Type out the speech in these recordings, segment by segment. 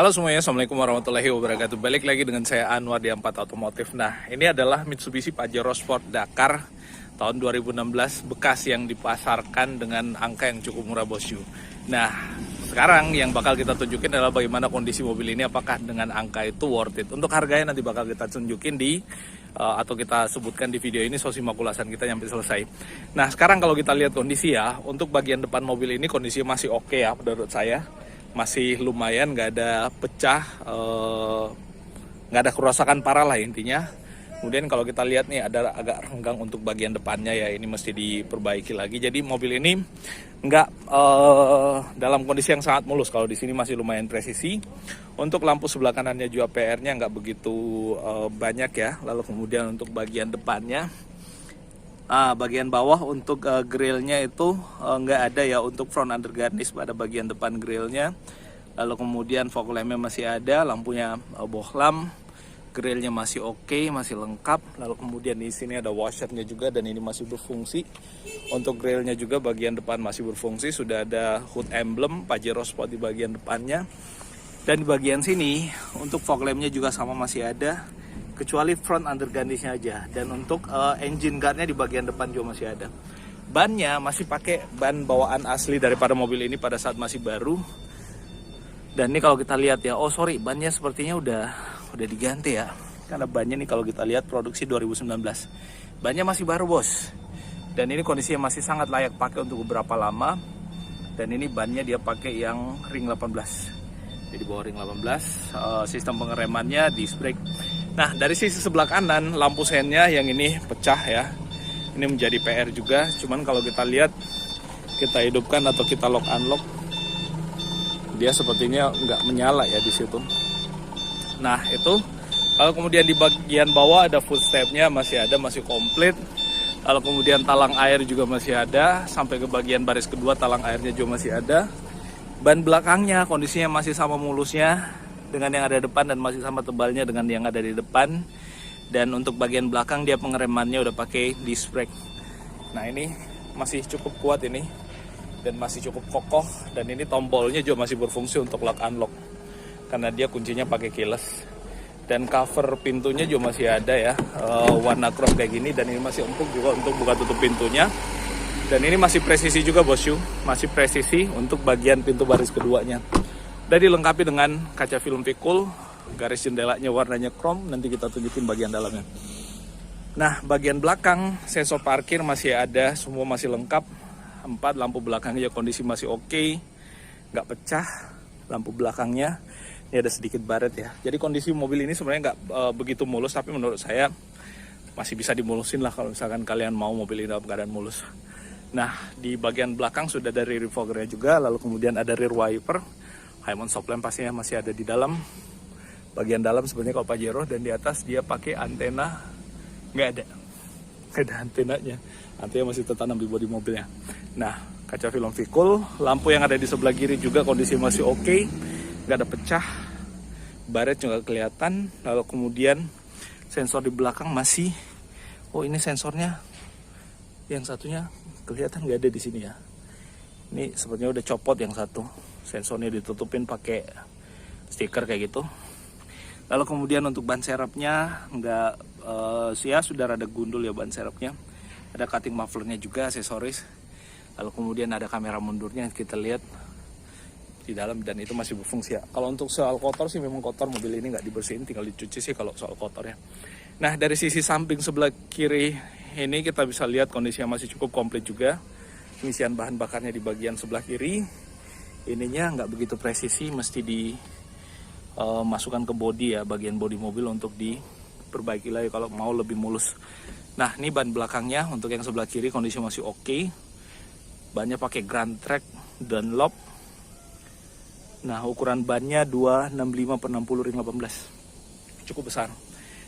Halo semuanya, Assalamualaikum warahmatullahi wabarakatuh. Balik lagi dengan saya Anwar di Ampat Otomotif. Nah, ini adalah Mitsubishi Pajero Sport Dakar tahun 2016 bekas yang dipasarkan dengan angka yang cukup murah, bosku. Nah, sekarang yang bakal kita tunjukin adalah bagaimana kondisi mobil ini, apakah dengan angka itu worth it. Untuk harganya nanti bakal kita tunjukin atau kita sebutkan di video ini, so simak ulasan kita sampai selesai. Nah, sekarang kalau kita lihat kondisi ya, untuk bagian depan mobil ini kondisinya masih oke ya menurut saya. Masih lumayan, nggak ada pecah, nggak ada kerusakan parah lah intinya. Kemudian kalau kita lihat nih ada agak renggang untuk bagian depannya ya, ini mesti diperbaiki lagi. Jadi mobil ini nggak dalam kondisi yang sangat mulus. Kalau di sini masih lumayan presisi. Untuk lampu sebelah kanannya juga PR-nya nggak begitu banyak ya. Lalu kemudian untuk bagian depannya, bagian bawah untuk grillnya itu nggak ada ya untuk front undergarnish pada bagian depan grillnya. Lalu kemudian fog lampnya masih ada, lampunya bohlam, grillnya masih oke, masih lengkap. Lalu kemudian di sini ada washernya juga dan ini masih berfungsi. Untuk grillnya juga bagian depan masih berfungsi, sudah ada hood emblem Pajero Sport di bagian depannya. Dan di bagian sini untuk fog lampnya juga sama masih ada, kecuali front undergarnishnya aja. Dan untuk engine guardnya di bagian depan juga masih ada. Bannya masih pakai ban bawaan asli daripada mobil ini pada saat masih baru. Dan ini kalau kita lihat ya, bannya sepertinya udah diganti ya. Karena bannya nih kalau kita lihat produksi 2019. Bannya masih baru, bos. Dan ini kondisinya masih sangat layak pakai untuk beberapa lama. Dan ini bannya dia pakai yang ring 18. Jadi bawah ring 18, sistem pengeremannya disc brake. Nah, dari sisi sebelah kanan, lampu sennya yang ini pecah ya. Ini menjadi PR juga. Cuman kalau kita lihat, kita hidupkan atau kita lock unlock, dia sepertinya nggak menyala ya di situ. Nah, itu. Lalu kemudian di bagian bawah ada footstepnya masih ada, masih komplit. Lalu kemudian talang air juga masih ada. Sampai ke bagian baris kedua, talang airnya juga masih ada. Ban belakangnya kondisinya masih sama mulusnya dengan yang ada di depan dan masih sama tebalnya dengan yang ada di depan. Dan untuk bagian belakang dia pengeremannya udah pakai disc brake. Nah, ini masih cukup kuat ini dan masih cukup kokoh, dan ini tombolnya juga masih berfungsi untuk lock unlock karena dia kuncinya pakai keyless. Dan cover pintunya juga masih ada ya, warna chrome kayak gini, dan ini masih empuk juga untuk buka tutup pintunya. Dan ini masih presisi juga, bosku, masih presisi untuk bagian pintu baris keduanya. Dan dilengkapi dengan kaca film Vikul, garis jendelanya warnanya chrome, nanti kita tunjukin bagian dalamnya. Nah, bagian belakang sensor parkir masih ada, semua masih lengkap. 4 lampu belakangnya kondisi masih oke, nggak pecah lampu belakangnya. Ini ada sedikit baret ya. Jadi kondisi mobil ini sebenarnya nggak begitu mulus, tapi menurut saya masih bisa dimulusin lah kalau misalkan kalian mau mobil ini dalam keadaan mulus. Nah, di bagian belakang sudah ada rear foggernya juga, lalu kemudian ada rear wiper. High mount shock lamp pastinya masih ada di dalam. Bagian dalam sebenarnya kalau Pajero, dan di atas dia pakai antena, nggak ada antenanya. Antena masih tertanam di bodi mobilnya. Nah, kaca film Vikul, lampu yang ada di sebelah kiri juga kondisi masih oke, nggak ada pecah. Baret juga kelihatan. Lalu kemudian sensor di belakang masih, ini sensornya yang satunya kelihatan nggak ada di sini ya. Ini sepertinya udah copot yang satu. Sensornya ditutupin pakai stiker kayak gitu. Lalu kemudian untuk ban serepnya nggak sudah rada gundul ya ban serepnya. Ada cutting mufflernya juga aksesoris. Lalu kemudian ada kamera mundurnya kita lihat di dalam, dan itu masih berfungsi ya. Kalau untuk soal kotor sih memang kotor, mobil ini nggak dibersihin, tinggal dicuci sih kalau soal kotor ya. Nah, dari sisi samping sebelah kiri ini kita bisa lihat kondisinya masih cukup komplit juga. Pengisian bahan bakarnya di bagian sebelah kiri. Ininya nggak begitu presisi, mesti dimasukkan ke bodi ya, bagian bodi mobil untuk diperbaiki lagi kalau mau lebih mulus. Nah, ini ban belakangnya untuk yang sebelah kiri kondisi masih oke. Bannya pakai Grand Track Dunlop. Nah, ukuran bannya 265/60 ring 18. Cukup besar.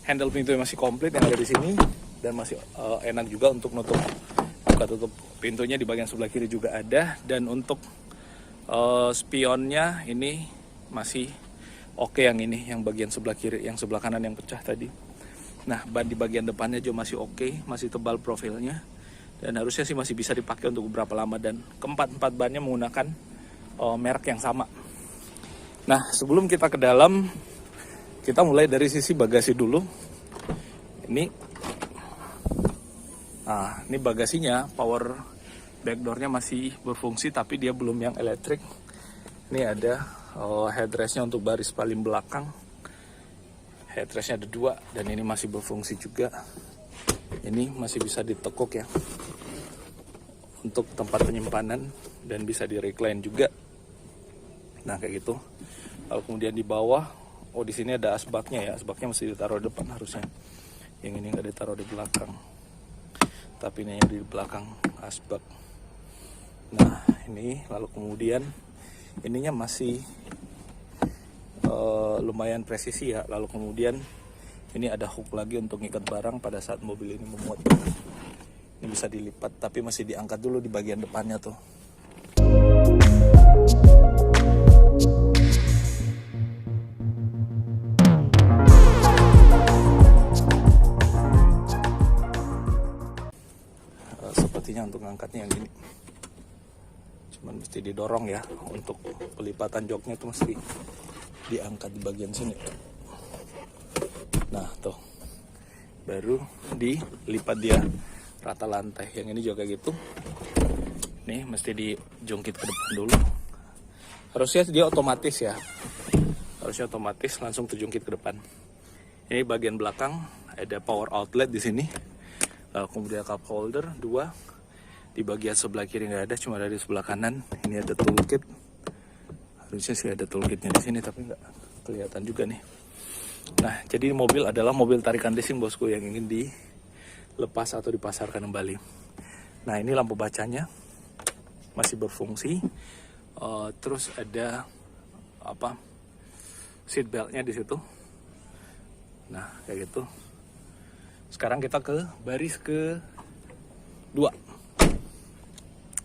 Handle pintunya masih komplit yang ada di sini, dan masih enak juga untuk buka tutup pintunya di bagian sebelah kiri juga ada. Dan untuk spionnya ini masih oke, yang ini yang bagian sebelah kiri, yang sebelah kanan yang pecah tadi. Nah, ban di bagian depannya juga masih oke, masih tebal profilnya, dan harusnya sih masih bisa dipakai untuk beberapa lama. Dan keempat bannya menggunakan merek yang sama. Nah, sebelum kita ke dalam, kita mulai dari sisi bagasi dulu. Ini bagasinya, power backdoornya masih berfungsi, tapi dia belum yang elektrik. Ini ada headrestnya untuk baris paling belakang. Headrestnya ada 2 dan ini masih berfungsi juga. Ini masih bisa ditekuk ya, untuk tempat penyimpanan, dan bisa di-recline juga. Nah kayak gitu. Lalu kemudian di bawah, di sini ada asbaknya ya. Asbaknya mesti ditaruh di depan harusnya. Yang ini nggak ditaruh di belakang, tapi ini di belakang asbak. Nah ini, lalu kemudian ininya masih lumayan presisi ya. Lalu kemudian ini ada hook lagi untuk ngikat barang pada saat mobil ini memuat. Ini bisa dilipat, tapi masih diangkat dulu di bagian depannya tuh. Sepertinya untuk ngangkatnya yang ini cuman mesti didorong ya. Untuk pelipatan joknya tuh mesti diangkat di bagian sini. Nah tuh, baru dilipat dia rata lantai. Yang ini juga gitu. Nih mesti dijungkit ke depan dulu. Harusnya dia otomatis ya. Harusnya otomatis langsung terjungkit ke depan. Ini bagian belakang ada power outlet di sini. Kemudian cup holder 2. Di bagian sebelah kiri nggak ada, cuma ada di sebelah kanan. Ini ada toolkit. Harusnya sih ada toolkitnya di sini, tapi nggak kelihatan juga nih. Nah, jadi mobil adalah mobil tarikan racing bosku yang ingin dilepas atau dipasarkan kembali. Nah, ini lampu bacanya masih berfungsi. Terus ada seat beltnya di situ. Nah, kayak gitu. Sekarang kita ke baris kedua.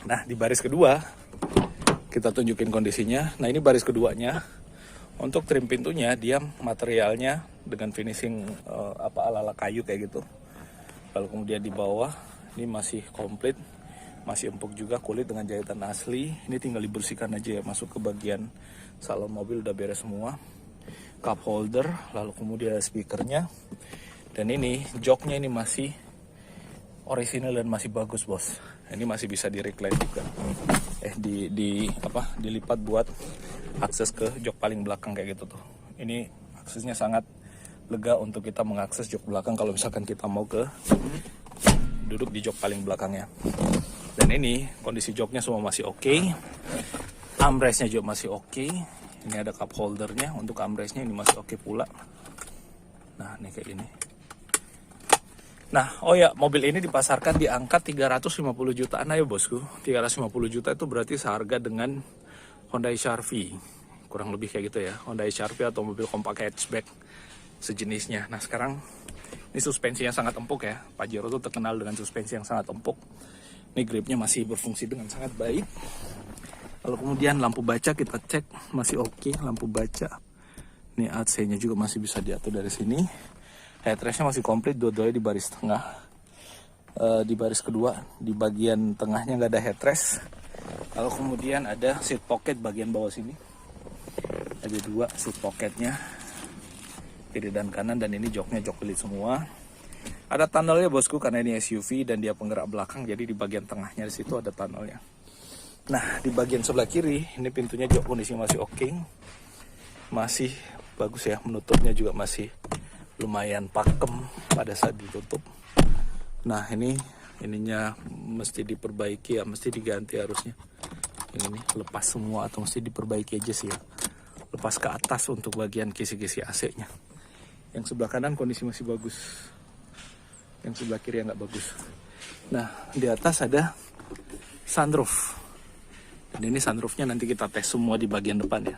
Nah, di baris kedua kita tunjukin kondisinya. Nah, ini baris keduanya. Untuk trim pintunya, dia materialnya dengan finishing ala-ala kayu kayak gitu. Lalu kemudian di bawah ini masih komplit, masih empuk juga, kulit dengan jahitan asli. Ini tinggal dibersihkan aja ya, masuk ke bagian salon mobil udah beres semua. Cup holder, lalu kemudian speakernya. Dan ini joknya ini masih orisinal dan masih bagus bos. Ini masih bisa di-recline juga. Dilipat buat akses ke jok paling belakang kayak gitu tuh. Ini aksesnya sangat lega untuk kita mengakses jok belakang kalau misalkan kita mau duduk di jok paling belakangnya. Dan ini kondisi joknya semua masih oke. Armrestnya juga masih oke. Ini ada cup holdernya. Untuk armrestnya ini masih oke pula. Nah ini kayak gini. Nah, mobil ini dipasarkan di angka 350 jutaan aja bosku. 350 juta itu berarti seharga dengan Hyundai Sharpie. Kurang lebih kayak gitu ya. Hyundai Sharpie atau mobil compact hatchback sejenisnya. Nah, sekarang ini suspensinya sangat empuk ya. Pajero tuh terkenal dengan suspensi yang sangat empuk. Ini gripnya masih berfungsi dengan sangat baik. Lalu kemudian lampu baca kita cek masih oke, lampu baca. Ini AC-nya juga masih bisa diatur dari sini. Headrestnya masih komplit, dua-duanya di baris tengah. Di baris kedua, di bagian tengahnya nggak ada headrest. Lalu kemudian ada seat pocket bagian bawah sini. Ada 2 seat pocketnya, kiri dan kanan, dan ini joknya jok belit semua. Ada tunnelnya bosku karena ini SUV dan dia penggerak belakang, jadi di bagian tengahnya di situ ada tunnelnya. Nah, di bagian sebelah kiri ini pintunya jok kondisinya masih oke. Masih bagus ya, menutupnya juga masih lumayan pakem pada saat ditutup. Nah, ininya mesti diperbaiki ya, mesti diganti harusnya. Ini lepas semua atau mesti diperbaiki aja sih ya. Lepas ke atas untuk bagian kisi-kisi AC-nya. Yang sebelah kanan kondisi masih bagus. Yang sebelah kiri yang nggak bagus. Nah, di atas ada sunroof. Dan ini sunroofnya nanti kita tes semua di bagian depan ya.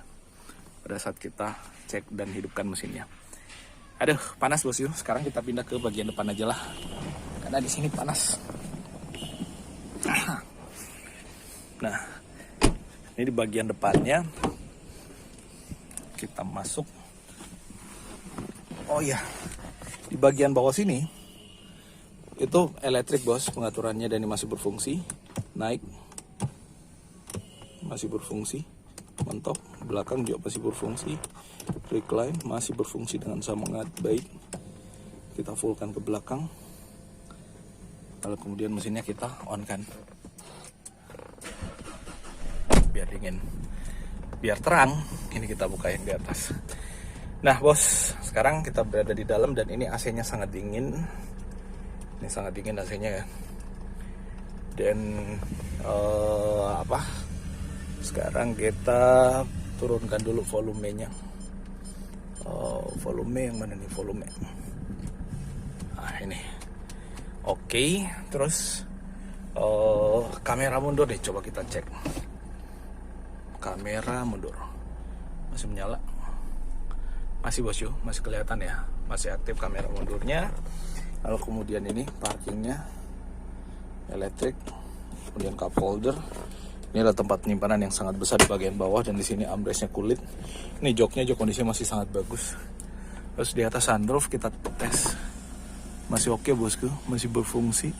Pada saat kita cek dan hidupkan mesinnya. Aduh, panas bos yuk. Sekarang kita pindah ke bagian depan aja lah. Karena di sini panas. Nah, ini di bagian depannya. Kita masuk. Oh iya, di bagian bawah sini itu elektrik bos pengaturannya, dan ini masih berfungsi. Naik, masih berfungsi. mantap. Belakang juga masih berfungsi, recline masih berfungsi dengan sangat baik. Kita fullkan ke belakang, lalu kemudian mesinnya kita on kan, biar dingin, biar terang. Ini kita buka yang di atas. Nah bos, sekarang kita berada di dalam dan ini AC-nya sangat dingin. Ini sangat dingin AC-nya ya. Dan sekarang kita turunkan dulu volumenya. Volume yang mana nih volume? Ini. Oke, terus kamera mundur deh, coba kita cek. Kamera mundur. Masih menyala. Masih bosku, masih kelihatan ya. Masih aktif kamera mundurnya. Lalu kemudian ini parkingnya elektrik, kemudian cup holder. Ini adalah tempat penyimpanan yang sangat besar di bagian bawah, dan di sini armrestnya kulit. Ini joknya juga kondisinya masih sangat bagus. Terus di atas sunroof kita tes, masih oke bosku, masih berfungsi.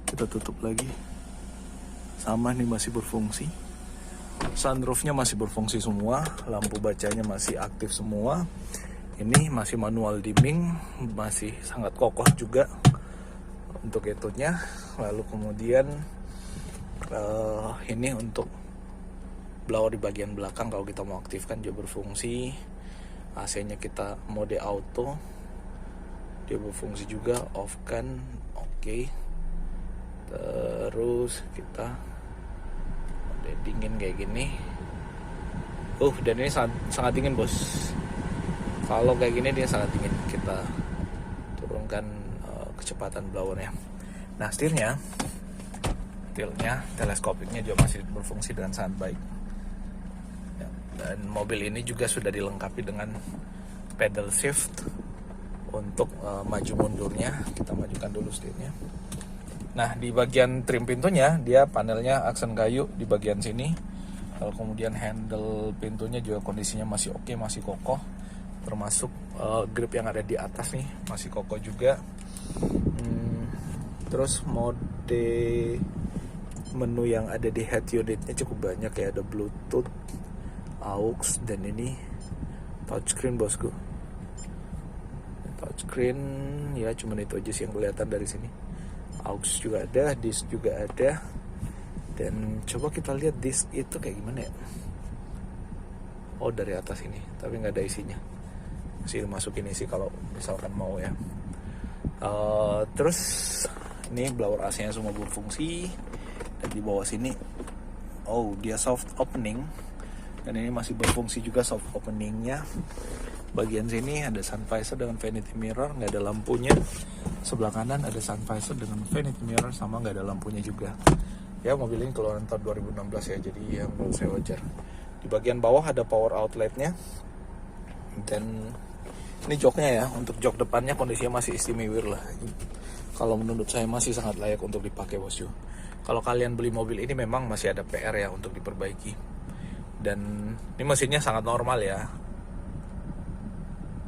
Kita tutup lagi, sama nih masih berfungsi. Sunroofnya masih berfungsi semua, lampu bacanya masih aktif semua. Ini masih manual dimming, masih sangat kokoh juga untuk itunya. Lalu kemudian ini untuk blower di bagian belakang, kalau kita mau aktifkan juga berfungsi. AC-nya kita mode auto, dia berfungsi juga, off kan, oke. Terus kita mode dingin kayak gini. Dan ini sangat dingin bos. Kalau kayak gini dia sangat dingin. Kita turunkan kecepatan blowernya. Nah setirnya teleskopiknya juga masih berfungsi dengan sangat baik ya, dan mobil ini juga sudah dilengkapi dengan pedal shift untuk maju mundurnya. Kita majukan dulu setirnya. Nah di bagian trim pintunya dia panelnya aksen kayu di bagian sini. Lalu kemudian handle pintunya juga kondisinya masih oke, masih kokoh, termasuk grip yang ada di atas nih masih kokoh juga. Terus mode menu yang ada di head unitnya cukup banyak ya, ada Bluetooth, aux, dan ini touchscreen bosku. Touchscreen ya, cuman itu aja sih yang kelihatan dari sini. Aux juga ada, disk juga ada. Dan coba kita lihat disk itu kayak gimana ya. Dari atas ini, tapi nggak ada isinya. Masih masukin isi kalau misalkan mau ya. Terus ini blower AC-nya semua berfungsi. Dan di bawah sini dia soft opening, dan ini masih berfungsi juga soft openingnya. Bagian sini ada sun visor dengan vanity mirror, nggak ada lampunya. Sebelah kanan ada sun visor dengan vanity mirror, sama nggak ada lampunya juga. Ya mobil ini keluaran tahun 2016 ya, jadi ya menurut saya wajar. Di bagian bawah ada power outletnya, dan ini joknya ya. Untuk jok depannya kondisinya masih istimewa lah. Kalau menurut saya masih sangat layak untuk dipakai bosku. Kalau kalian beli mobil ini memang masih ada PR ya untuk diperbaiki. Dan ini mesinnya sangat normal ya.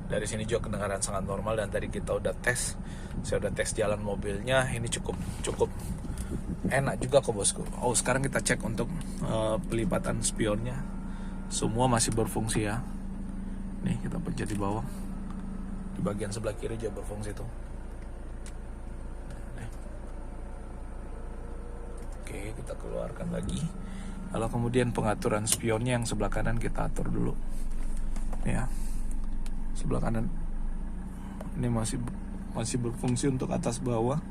Dari sini juga kedengaran sangat normal, dan tadi kita udah tes. Saya udah tes jalan mobilnya, ini cukup enak juga kok bosku. Sekarang kita cek untuk pelipatan spionnya. Semua masih berfungsi ya. Nih kita pencet di bawah. Di bagian sebelah kiri juga berfungsi tuh. Oke, kita keluarkan lagi. Lalu kemudian pengaturan spionnya yang sebelah kanan kita atur dulu. Ya. Sebelah kanan ini masih berfungsi untuk atas bawah.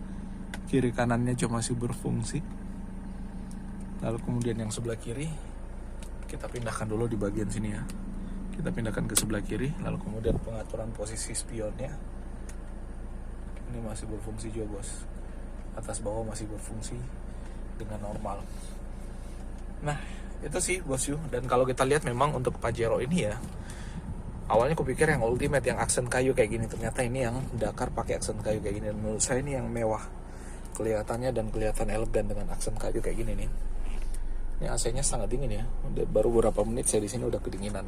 Kiri kanannya juga masih berfungsi. Lalu kemudian yang sebelah kiri kita pindahkan dulu di bagian sini ya. Kita pindahkan ke sebelah kiri. Lalu kemudian pengaturan posisi spionnya ini masih berfungsi juga bos. Atas bawah masih berfungsi dengan normal. Nah itu sih bosku. Dan kalau kita lihat memang untuk Pajero ini ya, awalnya kupikir yang ultimate, yang aksen kayu kayak gini. Ternyata ini yang Dakar pakai aksen kayu kayak gini. Dan menurut saya ini yang mewah kelihatannya, dan kelihatan elegan dengan aksen kayu kayak gini nih. Ini AC-nya sangat dingin ya. Baru beberapa menit saya di sini udah kedinginan.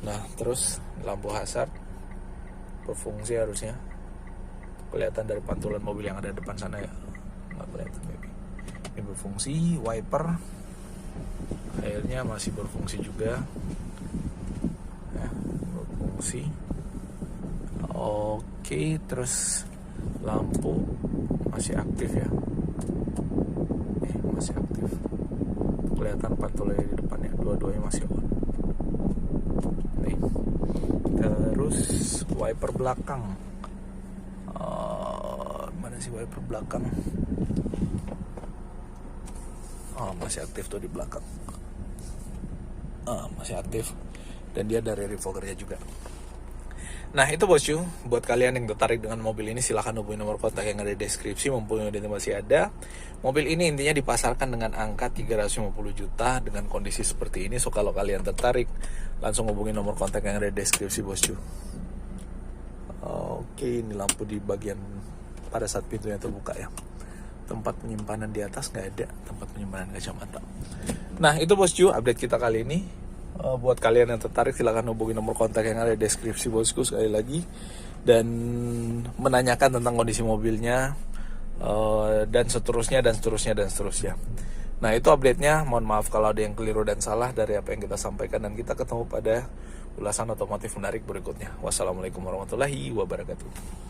Nah terus lampu hazard berfungsi harusnya. Kelihatan dari pantulan mobil yang ada depan sana ya. Nggak kelihatan maybe. Ini berfungsi, wiper airnya masih berfungsi juga ya, berfungsi. Oke, terus lampu masih aktif ya, masih aktif, kelihatan pantulnya di depannya, dua-duanya masih on nih. Terus wiper belakang, mana sih wiper belakang? Oh, masih aktif tuh di belakang. Masih aktif. Dan dia dari revokernya juga. Nah itu bosku, buat kalian yang tertarik dengan mobil ini silahkan hubungi nomor kontak yang ada di deskripsi. Mumpung unitnya masih ada. Mobil ini intinya dipasarkan dengan angka 350 juta dengan kondisi seperti ini. So kalau kalian tertarik, langsung hubungi nomor kontak yang ada di deskripsi bosku. Oke, ini lampu di bagian pada saat pintunya terbuka ya. Tempat penyimpanan di atas nggak ada, tempat penyimpanan kacamata. Nah itu bosku, update kita kali ini. Buat kalian yang tertarik silahkan hubungi nomor kontak yang ada di deskripsi bosku sekali lagi. Dan menanyakan tentang kondisi mobilnya, dan seterusnya. Nah itu update-nya, mohon maaf kalau ada yang keliru dan salah dari apa yang kita sampaikan. Dan kita ketemu pada ulasan otomotif menarik berikutnya. Wassalamualaikum warahmatullahi wabarakatuh.